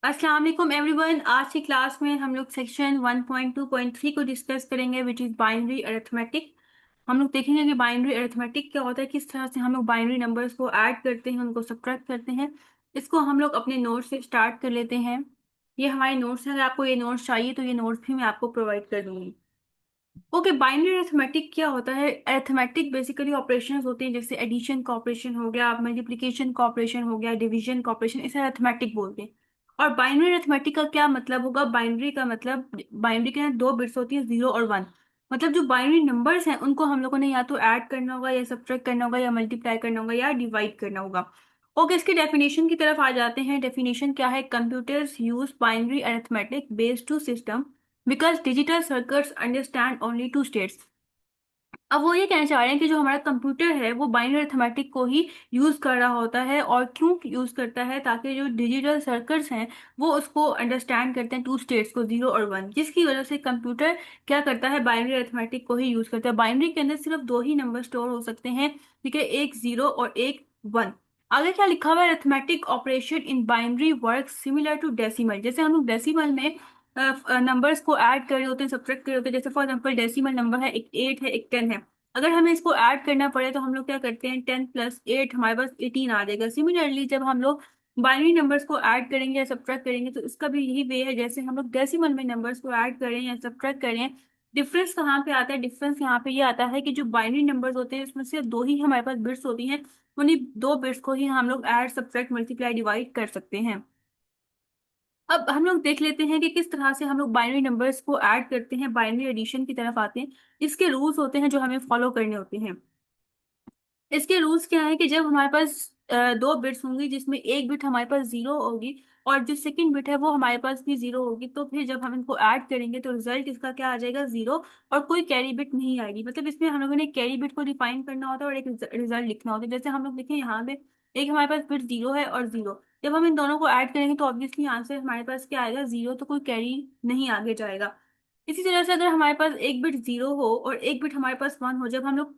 अस्सलाम वालेकुम एवरीवन। आज की क्लास में हम लोग सेक्शन 1.2.3 को डिस्कस करेंगे विच इज़ बाइनरी अरिथमेटिक। हम लोग देखेंगे कि बाइनरी अरिथमेटिक क्या होता है, किस तरह से हम लोग बाइनरी नंबर्स को ऐड करते हैं, उनको सब्ट्रैक्ट करते हैं। इसको हम लोग अपने नोट्स से स्टार्ट कर लेते हैं। ये हमारे नोट्स हैं, अगर आपको ये नोट्स चाहिए तो ये नोट्स भी मैं आपको प्रोवाइड कर दूंगी। ओके, बाइनरी अरिथमेटिक क्या होता है? अरिथमेटिक बेसिकली ऑपरेशंस होते हैं, जैसे एडिशन का ऑपरेशन हो गया, मल्टीप्लिकेशन का ऑपरेशन हो गया, डिवीजन का ऑपरेशन, इसे अरिथमेटिक बोलते हैं। और बाइनरी अरिथमेटिक का क्या मतलब होगा? बाइनरी का मतलब, बाइनरी के अंदर दो बिट्स होती है, 0 और 1। मतलब जो बाइनरी नंबर्स हैं उनको हम लोगों ने या तो ऐड करना होगा, या सब्ट्रैक्ट करना होगा, या मल्टीप्लाई करना होगा, या डिवाइड करना होगा। ओके, इसकी डेफिनेशन की तरफ आ जाते हैं। डेफिनेशन क्या है? Computers use binary arithmetic based two system because digital circuits understand only two states. अब वो ये कहना चाह रहे हैं कि जो हमारा कंप्यूटर है वो बाइनरी अरिथमेटिक को ही यूज कर रहा होता है। और क्यों यूज करता है? ताकि जो डिजिटल सर्किट्स हैं वो उसको अंडरस्टैंड करते हैं टू स्टेट्स को, 0 और 1, जिसकी वजह से कंप्यूटर क्या करता है? बाइनरी अरिथमेटिक को ही यूज करता है। बाइनरी के अंदर सिर्फ दो ही नंबर स्टोर हो सकते हैं, ठीक है, एक 0 और एक 1। आगे क्या लिखा हुआ है? Arithmetic operation in binary work similar to decimal. जैसे हम लोग डेसिमल में नंबर्स को ऐड कर रहे होते हैं, सब्ट्रैक्ट कर रहे होते हैं। जैसे फॉर एग्जाम्पल डेसिमल नंबर है, एक 8 है, एक 10 है। अगर हमें इसको ऐड करना पड़े तो हम लोग क्या करते हैं? 10 + 8 हमारे पास 18 आ जाएगा। सिमिलरली जब हम लोग बाइनरी नंबर्स को ऐड करेंगे या सब्ट्रैक्ट करेंगे तो इसका भी यही वे है, जैसे हम लोग डेसिमल में नंबर्स को ऐड करें या सब्ट्रैक्ट करें। डिफरेंस कहाँ पे आता है? डिफरेंस यहाँ पे ये आता है कि जो बाइनरी नंबर्स होते हैं इसमें सिर्फ दो ही हमारे पास बिट्स होती हैं। उन्हीं दो बिट्स को ही हम लोग ऐड, सब्ट्रैक्ट, मल्टीप्लाई, डिवाइड कर सकते हैं। अब हम लोग देख लेते हैं कि किस तरह से हम लोग बाइनरी नंबर्स को ऐड करते हैं, बाइनरी एडिशन की तरफ आते हैं। इसके रूल्स होते हैं जो हमें फॉलो करने होते हैं। इसके रूल्स क्या है कि जब हमारे पास दो बिट्स होंगी जिसमें एक बिट हमारे पास 0 होगी और जो सेकंड बिट है वो हमारे पास भी 0 होगी, तो फिर जब हम इनको ऐड करेंगे तो रिजल्ट इसका क्या आ जाएगा? 0। और कोई कैरी बिट नहीं आएगी। मतलब इसमें हम लोगों ने कैरी बिट को डिफाइन करना होता है और एक रिजल्ट लिखना होता है। जैसे हम लोग देखें यहाँ पे, एक हमारे पास बिट 0 है और 0। जब हम इन दोनों को ऐड करेंगे तो ऑब्वियसली आंसर हमारे पास क्या आएगा? 0। तो कोई कैरी नहीं आगे जाएगा। इसी तरह से अगर हमारे पास एक बिट 0 हो और एक बिट हमारे पास 1 हो, जब हम लोग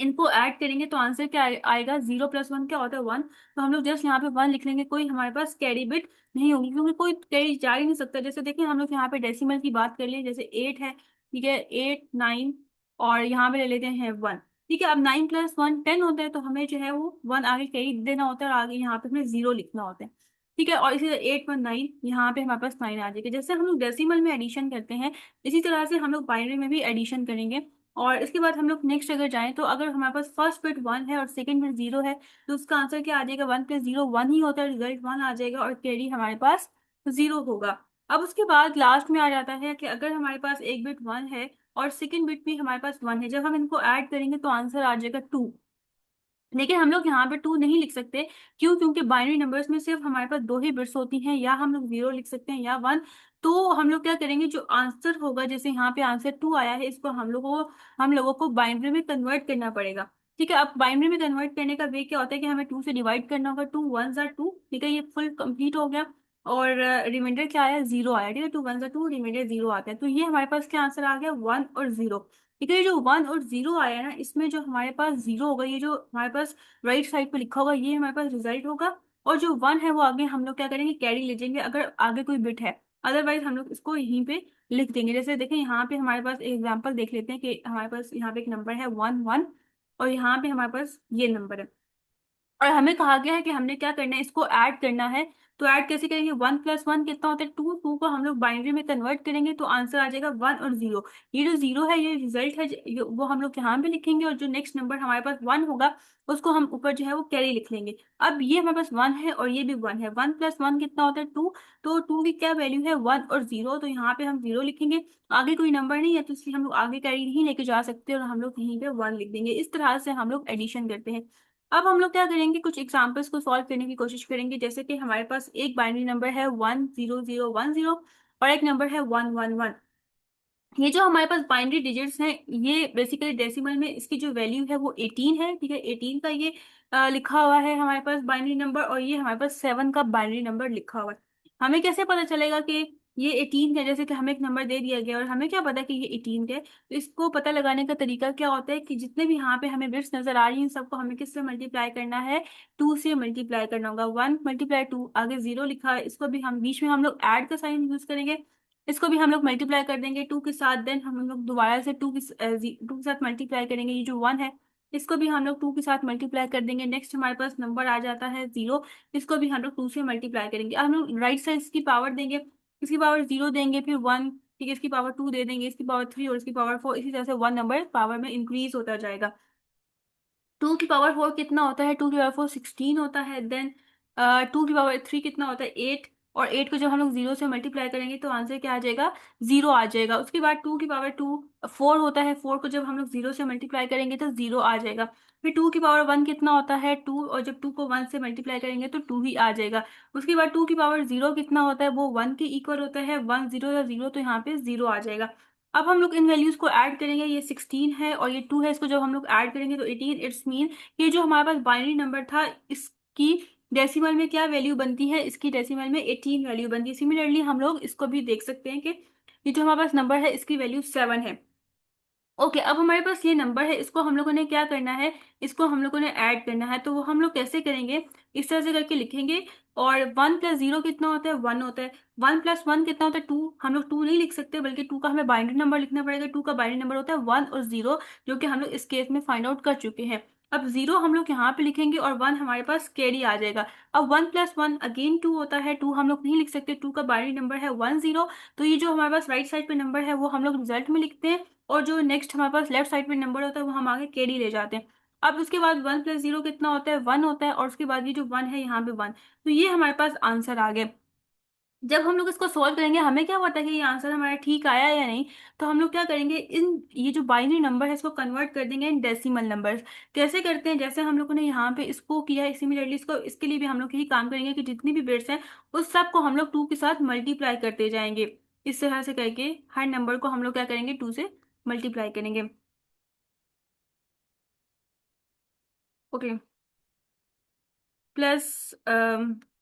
इनको ऐड करेंगे तो आंसर क्या आएगा? 0 + 1 क्या होता है? 1। तो हम लोग जस्ट यहाँ पे 1 लिख लेंगे, कोई हमारे पास कैरी बिट नहीं होगी, क्योंकि कोई कैरी जा ही नहीं सकता। जैसे देखिए हम लोग यहाँ पे डेसिमल की बात कर लें, जैसे 8 है, ठीक है, 8, 9, और यहाँ पे ले लेते हैं 1। ठीक है, अब 9 + 1 10 होता है, तो हमें जो है वो 1 आगे कैरी देना होता है और आगे यहाँ पे हमें 0 लिखना होता है। ठीक है, और इसी तरह 8 + 9, यहाँ पे हमारे पास 9 आ जाएगा। जैसे हम लोग डेसिमल में एडिशन करते हैं, इसी तरह से हम लोग बाइनरी में भी एडिशन करेंगे। और इसके बाद हम लोग नेक्स्ट अगर जाएं तो अगर हमारे पास फर्स्ट बिट 1 है और सेकंड बिट 0 है, तो उसका आंसर क्या आ जाएगा? 1 + 0 1 ही होता है, रिजल्ट 1 आ जाएगा और कैरी हमारे पास 0 होगा। अब उसके बाद लास्ट में आ जाता है कि अगर हमारे पास एक बिट 1 है और सेकंड बिट भी हमारे पास 1 है, जब हम इनको ऐड करेंगे तो आंसर आ जाएगा 2। लेकिन हम लोग यहाँ पे 2 नहीं लिख सकते। क्यों? क्योंकि बाइनरी नंबर्स में सिर्फ हमारे पास दो ही बिट्स होती हैं, या हम लोग 0 लिख सकते हैं या 1। तो हम लोग क्या करेंगे? जो आंसर होगा, जैसे यहाँ पे आंसर 2 आया है, इसको हम लोगों को बाइनरी में कन्वर्ट करना पड़ेगा। ठीक है, अब बाइनरी में कन्वर्ट करने का वे क्या होता है कि हमें 2 से डिवाइड करना होगा। 2 1 2, ठीक है, ये फुल कंप्लीट हो गया। और रिमाइंडर क्या आया? 0 आया। ठीक है, 2 1 2, रिमाइंडर 0 आता है। तो ये हमारे पास क्या आंसर आ गया? 1 और 0। ठीक है, ये जो 1 और 0 आया है ना, इसमें जो हमारे पास 0 होगा, ये जो हमारे पास राइट साइड पे लिखा होगा, ये हमारे पास रिजल्ट होगा। और जो 1 है वो आगे हम लोग क्या करेंगे? कैरी ले जाएंगे अगर आगे कोई बिट है। अदरवाइज हम लोग इसको यहीं पे लिख देंगे। जैसे देखें यहाँ पे हमारे पास एग्जांपल देख लेते हैं कि हमारे पास यहाँ पे एक नंबर है 1 1, और यहाँ पे हमारे पास ये नंबर है। और हमें कहा गया है कि हमने क्या करना है? इसको ऐड करना है। तो ऐड कैसे करेंगे? 1 + 1 कितना होता है? 2। 2 को हम लोग बाइनरी में कन्वर्ट करेंगे तो आंसर आ जाएगा 1 और 0। ये जो 0 है ये रिजल्ट है, वो हम लोग यहाँ पे लिखेंगे, और जो नेक्स्ट नंबर हमारे पास 1 होगा उसको हम ऊपर जो है वो कैरी लिख लेंगे। अब ये हमारे पास 1 है और ये भी 1 है। 1 + 1 कितना होता है? 2। तो 2 की क्या वैल्यू है? 1 और 0। तो यहाँ पे हम 0 लिखेंगे, आगे कोई नंबर नहीं है तो इसलिए हम लोग आगे कैरी नहीं लेके जा सकते, और हम लोग यहीं पे 1 लिख देंगे। इस तरह से हम लोग एडिशन करते हैं। अब हम लोग क्या करेंगे? कुछ एग्जांपल्स को सॉल्व करने की कोशिश करेंगे। जैसे कि हमारे पास एक बाइनरी नंबर है 1 0 0 1 0, और एक नंबर है 1 1 1। ये जो हमारे पास बाइनरी डिजिट्स हैं, ये बेसिकली डेसिमल में इसकी जो वैल्यू है वो 18 है। ठीक है, 18 का ये लिखा हुआ है हमारे पास बाइनरी नंबर, और ये हमारे पास 7 का बाइनरी नंबर लिखा हुआ है। हमें कैसे पता चलेगा कि ये 18 का, जैसे कि हमें एक नंबर दे दिया गया और हमें क्या पता कि ये 18 का है, तो इसको पता लगाने का तरीका क्या होता है कि जितने भी यहाँ पे हमें बिट्स नजर आ रही हैं सबको हमें किससे मल्टीप्लाई करना है, 2 से मल्टीप्लाई करना होगा। 1 मल्टीप्लाई 2, आगे 0 लिखा है, इसको भी हम बीच में हम लोग ऐड का साइन यूज करेंगे, इसको भी हम लोग मल्टीप्लाई कर देंगे 2 के साथ। देन हम लोग दोबारा से 2 के साथ मल्टीप्लाई करेंगे, ये जो 1 है इसको भी हम लोग 2 के साथ मल्टीप्लाई कर देंगे। नेक्स्ट हमारे पास नंबर आ जाता है 0, इसको भी हम लोग 2 से मल्टीप्लाई करेंगे। अब हम लोग राइट साइड की पावर देंगे, इसकी पावर 0 देंगे, फिर 1, ठीक है, इसकी पावर 2 दे देंगे, इसकी पावर 3 और इसकी पावर 4, इसी तरह से 1 नंबर पावर में इंक्रीज होता जाएगा। 2 की पावर 4 कितना होता है, 2 की पावर 4 16 होता है। देन 2 की पावर 3 कितना होता है, 8, और 8 को जब हम लोग 0 से मल्टीप्लाई करेंगे तो आंसर क्या आ जाएगा, 0 आ जाएगा। उसके बाद 2 की पावर 2 4 होता है, 4 को जब हम लोग 0 से मल्टीप्लाई करेंगे तो 0 आ जाएगा। फिर 2 की पावर 1 कितना होता है, 2, और जब 2 को 1 से मल्टीप्लाई करेंगे तो 2 ही आ जाएगा। उसके बाद 2 की पावर 0 कितना होता है, वो 1 के इक्वल होता है, 1 0 या 0, तो यहाँ पे 0 आ जाएगा। अब हम लोग इन वैल्यूज को ऐड करेंगे, ये 16 है और ये 2 है, इसको जब हम लोग ऐड करेंगे तो 18, इट्स मीन ये जो हमारे पास बाइनरी नंबर था इसकी डेसिमल में क्या वैल्यू बनती है, इसकी डेसिमल में 18 वैल्यू बनती है। सिमिलरली हम लोग इसको भी देख सकते हैं कि ये जो हमारे पास नंबर है इसकी वैल्यू 7 है। ओके, अब हमारे पास ये नंबर है, इसको हम लोगों ने क्या करना है, इसको हम लोगों ने ऐड करना है, तो वो हम लोग कैसे करेंगे, इस तरह से करके लिखेंगे। और 1 + 0 कितना होता है, 1 होता है। 1 + 1 कितना होता है, 2। हम लोग 2 नहीं लिख सकते, बल्कि 2 का हमें बाइनरी नंबर लिखना पड़ेगा। 2 का बाइनरी नंबर होता है 1 और 0, जो कि हम लोग इस केस में फाइंड आउट कर चुके हैं। अब 0 हम लोग यहाँ पे लिखेंगे और 1 हमारे पास कैरी आ जाएगा। अब 1 + 1 अगेन 2 होता है, 2 हम लोग नहीं लिख सकते, 2 का बाइनरी नंबर है 1 0, तो ये जो हमारे पास राइट साइड पे नंबर है वो हम लोग रिजल्ट में लिखते हैं, और जो नेक्स्ट हमारे पास लेफ्ट साइड पे नंबर होता है वो हम आगे कैरी ले जाते हैं। अब उसके बाद 1 + 0 कितना होता है, 1 होता है, और उसके बाद ये जो 1 है यहाँ पे 1, तो ये हमारे पास आंसर आ गया। जब हम लोग इसको सॉल्व करेंगे हमें क्या पता है कि ये आंसर हमारा ठीक आया या नहीं, तो हम लोग क्या करेंगे, इन ये जो बाइनरी नंबर है इसको कन्वर्ट कर देंगे इन डेसिमल नंबर्स। कैसे करते हैं, जैसे हम लोगों ने यहाँ पे इसको किया है, सिमिलरली इसको इसके लिए भी हम लोग यही काम करेंगे कि जितनी भी बिट्स हैं उस सब को हम लोग 2 के साथ मल्टीप्लाई करते जाएंगे। इस तरह से करके हर नंबर को हम लोग क्या करेंगे, 2 से मल्टीप्लाई करेंगे। ओके, प्लस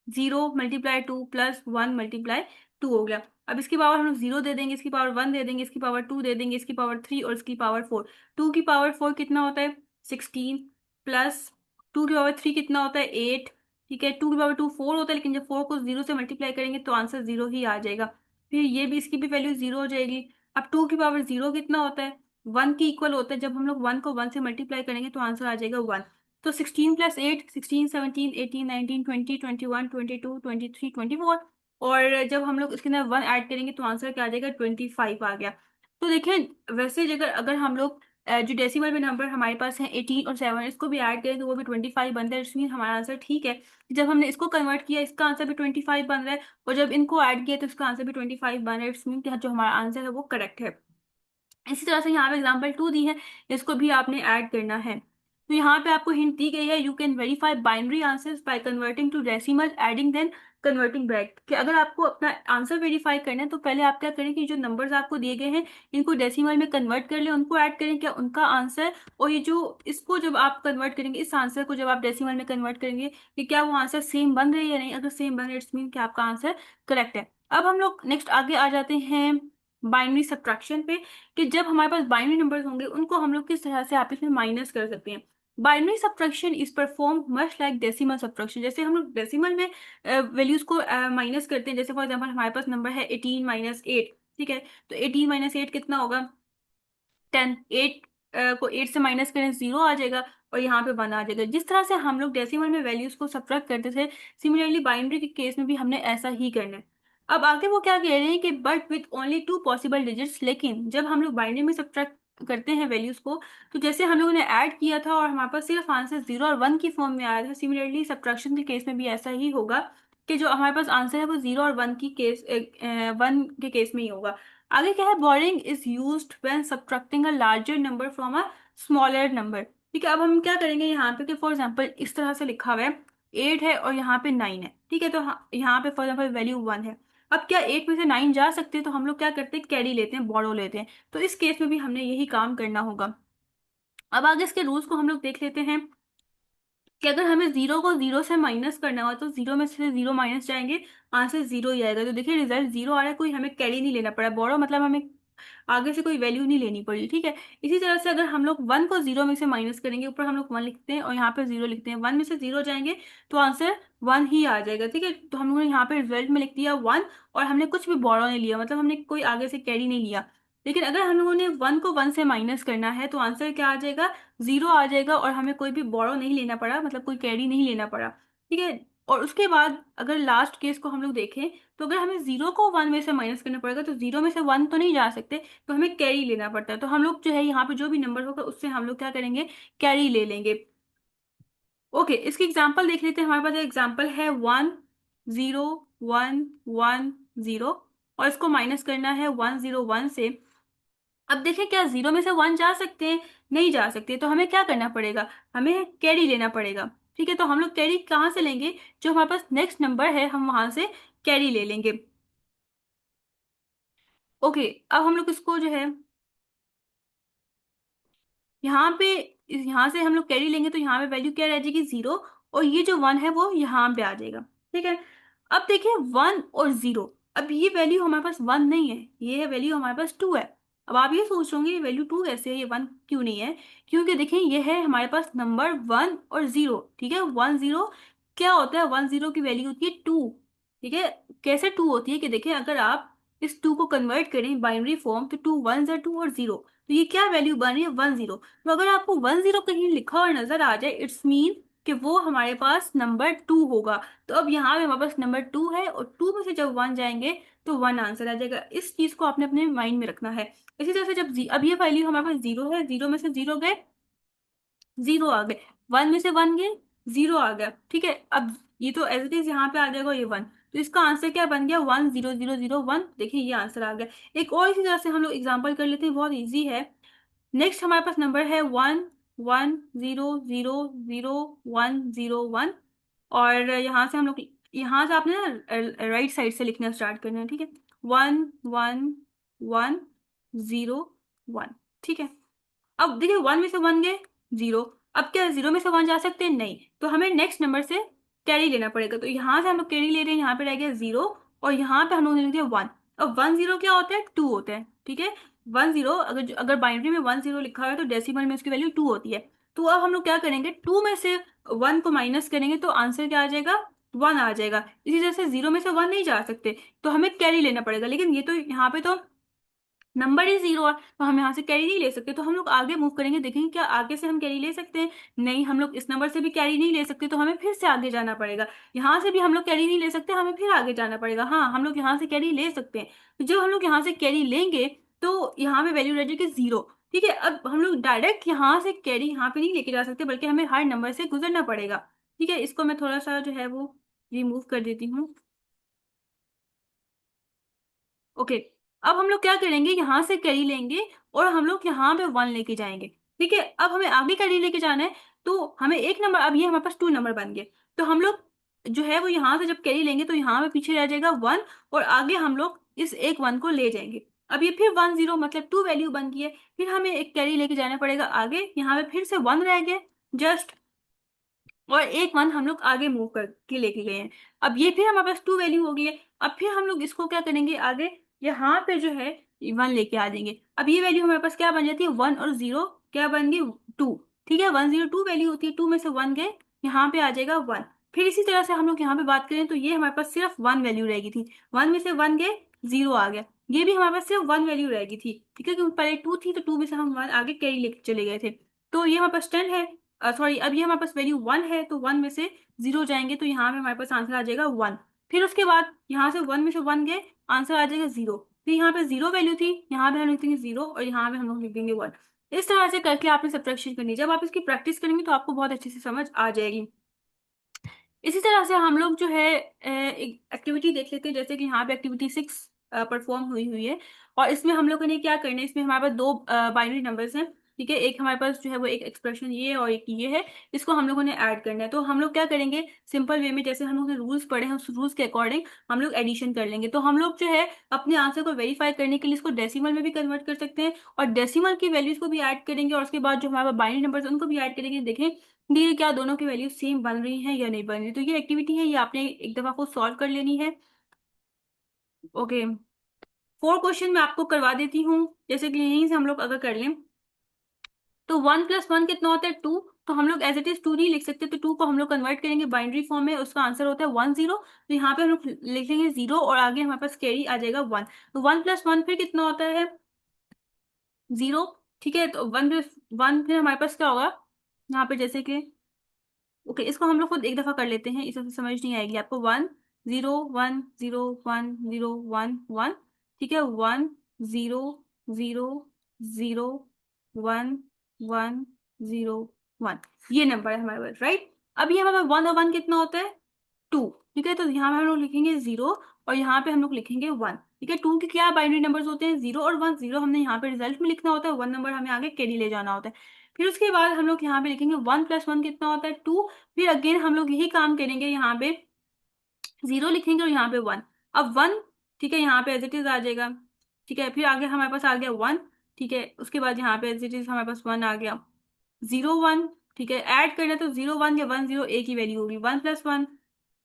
0 × 2 प्लस 1 × 2 हो गया। अब इसकी पावर हम लोग 0 दे देंगे, इसकी पावर 1 दे देंगे, इसकी पावर 2 दे देंगे, इसकी पावर 3 और इसकी पावर 4। 2 की पावर 4 कितना होता है, 16, प्लस 2 की पावर 3 कितना होता है, 8, ठीक है। 2 की पावर 2 4 होता है, लेकिन जब 4 को 0 से मल्टीप्लाई करेंगे तो आंसर 0 ही आ जाएगा। फिर ये भी, इसकी भी वैल्यू 0 हो जाएगी। अब 2 की पावर 0 कितना होता है, 1 के इक्वल होता है, जब हम लोग 1 को 1 से मल्टीप्लाई करेंगे तो आंसर आ जाएगा 1। तो 16 + 8, 16, 17, 18, 19, 20, 21, 22, 23, 24, और जब हम लोग इसके अंदर 1 ऐड करेंगे तो आंसर क्या आ जाएगा, 25 आ गया। तो देखिए वैसे अगर अगर हम लोग जो डेसिमल में नंबर हमारे पास है 18 और 7, इसको भी ऐड करें तो वो भी 25 बनता है, इसमें हमारा आंसर ठीक है। जब हमने इसको कन्वर्ट किया इसका आंसर भी 25 बन रहा है, और जब इनको ऐड किया तो इसका आंसर भी 25 बन रहा है, इसमें जो हमारा आंसर है वो करेक्ट है। इसी तरह से यहाँ पे एग्जाम्पल 2 दी है, इसको भी आपने ऐड करना है। तो यहाँ पे आपको हिंट दी गई है, you can verify binary answers by converting to decimal adding then converting back. कि अगर आपको अपना आंसर वेरीफाई करना है तो पहले आप क्या करें कि जो नंबर्स आपको दिए गए हैं इनको डेसिमल में कन्वर्ट कर लें, उनको ऐड करें क्या उनका आंसर, और ये जो इसको जब आप कन्वर्ट करेंगे, इस आंसर को जब आप डेसिमल में कन्वर्ट करेंगे कि क्या वो आंसर सेम बन रही है या नहीं, अगर सेम बन रहा है इट्स मीन कि आपका आंसर करेक्ट है। अब हम लोग नेक्स्ट आगे आ जाते हैं बाइनरी सब्ट्रैक्शन पे, कि जब हमारे पास बाइनरी नंबर्स होंगे उनको हम लोग किस तरह से आपस में माइनस कर सकते हैं। Binary subtraction is perform much like decimal subtraction. जैसे हम लोग डेसिमल में वैल्यूज को माइनस करते हैं, जैसे फॉर एग्जांपल हमारे पास नंबर है 18 - 8, ठीक है, तो 18 - 8 कितना होगा, 10। 8 को 8 से माइनस करें 0 आ जाएगा, और यहाँ पे 1 आ जाएगा। जिस तरह से हम लोग डेसिमल में वैल्यूज को सब्ट्रैक्ट करते थे, सिमिलरली बाइनरी के केस में भी हमने ऐसा ही करना है। अब आगे वो क्या कह रहे हैं कि but with only 2 possible digits, लेकिन जब हम लोग बाइनरी में सब्ट्रैक्ट करते हैं वैल्यूज को, तो जैसे हम लोगों ने ऐड किया था और हमारे पास सिर्फ आंसर 0 और 1 की फॉर्म में आया था, सिमिलरली सब्ट्रैक्शन के केस में भी ऐसा ही होगा कि जो हमारे पास आंसर है वो 0 और 1 की केस 1 के केस में ही होगा। आगे क्या है, boring is used when subtracting a larger number from a smaller number. ठीक है, अब हम क्या करेंगे यहाँ पे कि फॉर एग्जांपल इस तरह से लिखा हुआ है 8 है और यहाँ पे 9 है, ठीक है, तो यहाँ पे फॉर एग्जांपल वैल्यू 1 है। अब क्या 8 में से 9 जा सकते हैं, तो हम लोग क्या करते हैं, कैरी लेते हैं, बोरो लेते हैं। तो इस केस में भी हमने यही काम करना होगा। अब आगे इसके रूल्स को हम लोग देख लेते हैं। कि अगर हमें जीरो को जीरो से माइनस करना हो तो जीरो में से जीरो माइनस जाएंगे, आंसर जीरो ही आएगा। तो देखिए रिजल्ट जीरो आ रहा है, कोई हमें कैरी नहीं लेना पड़ा, बोरो मतलब हमें आगे से कोई वैल्यू नहीं लेनी पड़ी, ठीक है। इसी तरह से अगर हम लोग वन को जीरो में से माइनस करेंगे, ऊपर हम लोग वन लिखते हैं और यहाँ पे जीरो लिखते हैं, वन में से जीरो जाएंगे तो आंसर वन ही आ जाएगा, ठीक है। तो हम लोगों ने यहाँ पे रिजल्ट में लिख दिया वन, और हमने कुछ भी बोरो नहीं लिया, मतलब हमने कोई आगे से कैरी नहीं लिया। लेकिन अगर हम लोगों ने वन को वन से माइनस करना है तो आंसर क्या आ जाएगा, जीरो आ जाएगा, और हमें कोई भी बोरो नहीं लेना पड़ा, मतलब कोई कैरी नहीं लेना पड़ा, ठीक है। और उसके बाद अगर लास्ट केस को हम लोग देखें, तो अगर हमें जीरो को वन में से माइनस करना पड़ेगा तो जीरो में से वन तो नहीं जा सकते, तो हमें कैरी लेना पड़ता है। तो हम लोग जो है यहाँ पे जो भी नंबर होगा उससे हम लोग क्या करेंगे, कैरी ले लेंगे। ओके, इसकी एग्जांपल देख लेते हैं। हमारे पास एग्जांपल है one zero one one zero, और इसको माइनस करना है वन जीरो वन से। अब देखिए क्या जीरो में से वन जा सकते हैं, नहीं जा सकते, तो हमें क्या करना पड़ेगा, हमें कैरी लेना पड़ेगा, ठीक है। तो हम लोग कैरी कहाँ से लेंगे, जो हमारे पास नेक्स्ट नंबर है हम वहां से कैरी ले लेंगे। ओके, अब हम लोग इसको जो है यहाँ पे, यहाँ से हम लोग कैरी लेंगे तो यहाँ पे वैल्यू क्या रह जाएगी, जीरो, और ये जो वन है वो यहाँ पे आ जाएगा, ठीक है। अब देखिए वन और जीरो, अब ये वैल्यू हमारे पास वन नहीं है, ये है वैल्यू हमारे पास टू है। अब आप ये सोच रहे होंगे ये वैल्यू टू कैसे है, ये वन क्यों नहीं है, क्योंकि देखिए ये है हमारे पास नंबर वन और जीरो, ठीक है। वन जीरो क्या होता है, वन जीरो की वैल्यू होती है टू, ठीक है। कैसे टू होती है कि देखिए अगर आप इस टू को कन्वर्ट करें बाइनरी फॉर्म, तो टू वन ज़ा टू और जीरो, तो ये क्या वैल्यू बन रही है, वन जीरो। तो अगर आपको वन जीरो कहीं लिखा और नजर आ जाए, इट्स मीन कि वो हमारे पास नंबर टू होगा। तो अब यहाँ पे हमारे पास नंबर टू है, और टू में से जब वन जाएंगे तो वन आंसर आ जाएगा। इस चीज को आपने अपने माइंड में रखना है। इसी तरह से जब अब ये वैल्यू हमारे पास जीरो है, जीरो में से जीरो गए, जीरो आ गए, वन में से वन गए, जीरो आ गया, ठीक है। अब ये तो एज इट इज यहाँ पे आ जाएगा ये वन, तो इसका आंसर क्या बन गया, one zero zero zero one, देखिए ये आंसर आ गया। एक और इसी तरह से हम लोग एग्जांपल कर लेते हैं, बहुत इजी है। नेक्स्ट हमारे पास नंबर है one one zero zero zero one zero one, और यहाँ से हम लोग, यहाँ से आपने ना राइट साइड से लिखना स्टार्ट करना है, ठीक है। One one one zero one, ठीक है। अब देखिए वन में से वन गए, जीरो, अब क्या जीरो में से वन जा सकते हैं, नहीं, तो हमें नेक्स्ट नंबर से कैरी लेना पड़ेगा। तो यहाँ से हम लोग कैरी ले रहे हैं, यहाँ पे रह गया जीरो, और यहाँ पे हम लोग लिख दिया वन। अब वन जीरो क्या होता है, टू होता है, ठीक है। वन जीरो, अगर अगर बाइनरी में वन जीरो लिखा हुआ है तो डेसिमल में उसकी वैल्यू टू होती है। तो अब हम लोग क्या करेंगे, टू में से वन को माइनस करेंगे तो आंसर क्या आ जाएगा, वन आ जाएगा। इसी तरह से जीरो में से वन नहीं जा सकते, तो हमें कैरी लेना पड़ेगा। लेकिन ये तो यहाँ पे तो नंबर ही जीरो है, तो हम यहाँ से कैरी नहीं ले सकते, तो हम लोग आगे मूव करेंगे, देखेंगे क्या आगे से हम कैरी ले सकते हैं, नहीं, हम लोग इस नंबर से भी कैरी नहीं ले सकते, तो हमें फिर से आगे जाना पड़ेगा। यहाँ से भी हम लोग कैरी नहीं ले सकते, हमें फिर आगे जाना पड़ेगा। हाँ, हम लोग यहाँ से कैरी ले सकते हैं, तो जब हम लोग यहाँ से कैरी लेंगे तो यहाँ पे वैल्यू रह जाएगी जीरो, ठीक है। अब हम लोग डायरेक्ट यहाँ से कैरी यहाँ पे नहीं लेके जा सकते, बल्कि हमें हर नंबर से गुजरना पड़ेगा, ठीक है। इसको मैं थोड़ा सा जो है वो रिमूव कर देती हूँ। ओके, अब हम लोग क्या करेंगे, यहाँ से कैरी लेंगे और हम लोग यहाँ पे वन लेके जाएंगे, ठीक है। अब हमें आगे कैरी लेके जाना है, तो हमें एक नंबर, अब ये हमारे पास टू नंबर बन गए, तो हम लोग जो है वो यहाँ से जब कैरी लेंगे तो यहाँ पे पीछे रह जाएगा वन, और आगे हम लोग इस एक वन को ले जाएंगे। अब ये फिर वन जीरो मतलब टू वैल्यू बन गई है, फिर हमें एक कैरी लेके जाना पड़ेगा आगे, यहाँ पे फिर से वन रह गए जस्ट, और एक वन हम लोग आगे मूव करके लेके गए हैं। अब ये फिर हमारे पास टू वैल्यू हो गई है। अब फिर हम लोग इसको क्या करेंगे, आगे यहाँ पे जो है वन लेके आ जाएंगे। अब ये वैल्यू हमारे पास क्या बन जाती है, वन और जीरो क्या बन गई, टू, ठीक है। वन जीरो टू वैल्यू होती है, टू में से वन गए, यहाँ पे आ जाएगा वन। फिर इसी तरह से हम लोग यहाँ पे बात करें तो ये हमारे पास सिर्फ वन वैल्यू रहेगी थी, वन में से वन गए, जीरो आ गया, ये भी हमारे पास सिर्फ वन वैल्यू रहेगी थी, ठीक है, क्योंकि पहले टू थी तो टू में से हम वन आगे कैरी लेके चले गए थे। तो ये हमारे पास टेन है, सॉरी, अब ये हमारे पास वैल्यू वन है, तो वन में से जीरो जाएंगे तो यहाँ पे हमारे पास आंसर आ जाएगा वन। फिर उसके बाद यहाँ से वन में से वन गए, आंसर आ जाएगा जीरो। फिर यहाँ पे जीरो वैल्यू थी, यहाँ पे हम लिख देंगे जीरो, और यहाँ पे हम लोग लिख देंगे वन। इस तरह से करके आपने सब्ट्रैक्शन करनी है। जब आप इसकी प्रैक्टिस करेंगे तो आपको बहुत अच्छे से समझ आ जाएगी। इसी तरह से हम लोग जो है एक एक्टिविटी देख लेते हैं, जैसे कि यहाँ पे एक्टिविटी सिक्स परफॉर्म हुई हुई है, और इसमें हम लोगों ने क्या करना है, इसमें हमारे पास दो बाइनरी नंबर्स हैं, ठीक है। एक हमारे पास जो है वो एक एक्सप्रेशन ये है और एक ये है, इसको हम लोगों ने ऐड करना है। तो हम लोग क्या करेंगे, सिंपल वे में, जैसे हम लोग ने रूल्स पढ़े हैं उस रूल्स के अकॉर्डिंग हम लोग एडिशन कर लेंगे। तो हम लोग जो है अपने आंसर को वेरीफाई करने के लिए इसको डेसिमल में भी कन्वर्ट कर सकते हैं, और डेसिमल की वैल्यूज को भी ऐड करेंगे, और उसके बाद जो हमारे बाइनरी नंबर है उनको भी ऐड करेंगे। देखें डी क्या दोनों की वैल्यू सेम बन रही है या नहीं बन रही। तो ये एक्टिविटी है, ये आपने एक दफा को सॉल्व कर लेनी है। ओके, 4 क्वेश्चन मैं आपको करवा देती हूँ, जैसे कि यहीं से हम लोग अगर कर लें तो 1 + 1 कितना होता है 2। तो हम लोग एज इट इज 2 नहीं लिख सकते, तो 2 को हम लोग कन्वर्ट करेंगे बाइनरी फॉर्म में, उसका आंसर होता है 1 0। तो यहाँ पे हम लोग लिखेंगे 0 और आगे हमारे पास कैरी आ जाएगा 1। तो 1 + 1 फिर कितना होता है 0। ठीक है, तो 1 + 1 फिर हमारे पास क्या होगा यहाँ पे, जैसे कि ओके इसको हम लोग खुद एक दफा कर लेते हैं, इससे समझ नहीं आएगी आपको। 1 0 1 0 1 0 1 1। ठीक है, 1 0 0 1 1 0 1। ये नंबर है हमारे पास, राइट। अब ये हमारे 1 और 1 कितना होता है 2। ठीक है, तो यहाँ पे हम लोग लिखेंगे 0 और यहाँ पे हम लोग लिखेंगे 1। ठीक है, 2 के क्या बाइनरी नंबर्स होते हैं 0 और 1। 0 हमने यहाँ पे रिजल्ट में लिखना होता है, 1 नंबर हमें आगे कैरी ले जाना होता है। फिर उसके बाद हम लोग यहाँ पे लिखेंगे 1 + 1 कितना होता है 2। फिर अगेन हम लोग यही काम करेंगे, यहाँ पे 0 लिखेंगे और यहाँ पे 1। अब 1, ठीक है, यहाँ पे एज इट इज आ जाएगा। ठीक है, फिर आगे हमारे पास आ गया 1। ठीक है, उसके बाद यहाँ पे एज इट इज हमारे पास 1 आ गया। 0 1, ठीक है, ऐड करना तो 0 1 या 1 0 एक ही वैल्यू होगी। 1 + 1,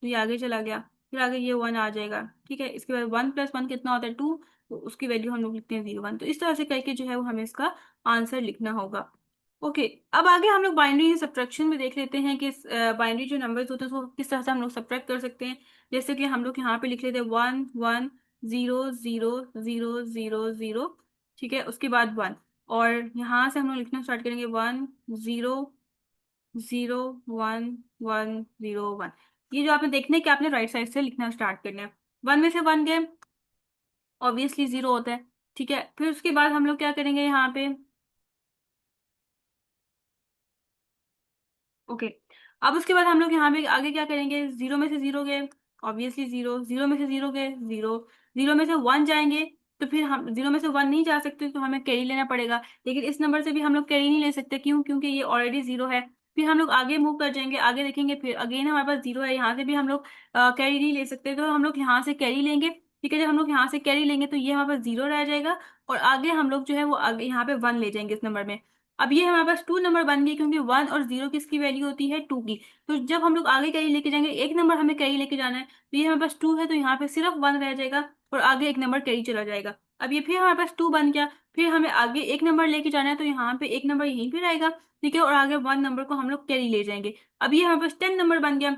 तो ये आगे चला गया, फिर आगे ये 1 आ जाएगा। ठीक है, इसके बाद 1 + 1 कितना होता है 2, तो उसकी वैल्यू हम लोग लिखते हैं 0 1। तो इस तरह से करके जो है वो हमें इसका आंसर लिखना होगा। ओके, अब आगे हम लोग बाइनरी सब्ट्रैक्शन में देख लेते हैं कि बाइनरी जो नंबर्स होते हैं उसको किस तरह से हम लोग सब्ट्रैक्ट कर सकते हैं। जैसे कि हम लोग यहाँ पे लिख लेते हैं 1 1 0 0 0 0 0। ठीक है, उसके बाद 1, और यहाँ से हम लोग लिखना स्टार्ट करेंगे 1 0 0 1 1 0 1। ये जो आपने देखना है कि आपने राइट साइड से लिखना स्टार्ट करना है। 1 में से 1 गए, ऑब्वियसली 0 होता है। ठीक है, फिर उसके बाद हम लोग क्या करेंगे यहाँ पे, ओके, अब उसके बाद हम लोग यहाँ पे आगे क्या करेंगे, 0 में से 0 गए, ऑब्वियसली 0। 0 में से 0 गए 0। 0 में से 1 जाएंगे, तो फिर हम 0 में से 1 नहीं जा सकते, तो हमें कैरी लेना पड़ेगा। लेकिन इस नंबर से भी हम लोग कैरी नहीं ले सकते, क्यों, क्योंकि ये ऑलरेडी 0 है। फिर हम लोग आगे मूव कर जाएंगे, आगे देखेंगे, फिर अगेन हमारे पास 0 है, यहाँ से भी हम लोग कैरी नहीं ले सकते, तो हम लोग यहाँ से कैरी लेंगे। ठीक है, जब हम लोग यहाँ से कैरी लेंगे तो ये हमारे पास 0 रह जाएगा, और आगे हम लोग जो है वो आगे यहाँ पे 1 ले जाएंगे इस नंबर में। अब ये हमारे पास 2 नंबर बन गए, क्योंकि 1 और 0 किसकी वैल्यू होती है 2 की। तो जब हम लोग आगे कैरी लेके जाएंगे, एक नंबर हमें कैरी लेके जाना है, तो ये हमारे पास 2 है, तो यहाँ पे सिर्फ 1 रह जाएगा और आगे एक नंबर कैरी चला जाएगा। अब ये फिर हमारे पास 2 बन गया, फिर हमें आगे एक नंबर लेके जाना है, तो यहाँ पे एक नंबर यहीं पे रहेगा। ठीक है, और आगे 1 नंबर को हम लोग कैरी ले जाएंगे। अब ये हमारे पास 10 नंबर बन गया,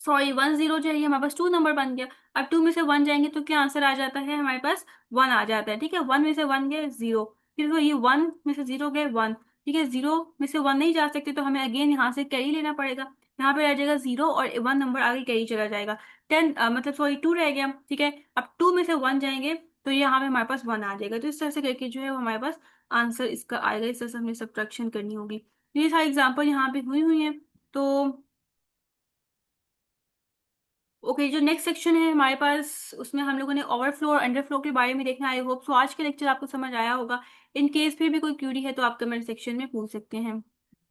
सॉरी 1 0 जो है ये हमारे पास 2 नंबर बन गया। अब 2 में से 1 जाएंगे तो क्या आंसर आ जाता है हमारे पास 1 आ जाता है। ठीक है, 1 में से 1 गए 0, फिर वो ये 1 में से 0 गए 1। ठीक है, 0 में से 1 नहीं जा सकते, तो हमें अगेन यहाँ से कैरी लेना पड़ेगा। यहाँ पे रह जाएगा 0 और 1 नंबर आगे कैरी चला जाएगा। 10 मतलब सॉरी 2 रह गया। ठीक है, अब 2 में से 1 जाएंगे तो ये यहाँ पे हमारे पास 1 आ जाएगा। तो इस तरह से करके जो है वो हमारे पास आंसर इसका आएगा। इस तरह से हमें सब्ट्रैक्शन करनी होगी। ये सारी एग्जाम्पल यहाँ पे हुई हुई है। तो ओके, जो नेक्स्ट सेक्शन है हमारे पास, उसमें हम लोगों ने ओवरफ्लो और अंडरफ्लो के बारे में देखना। आई होप सो आज के लेक्चर आपको समझ आया होगा। इन केस फिर भी कोई क्यूरी है तो आप कमेंट सेक्शन में पूछ सकते हैं।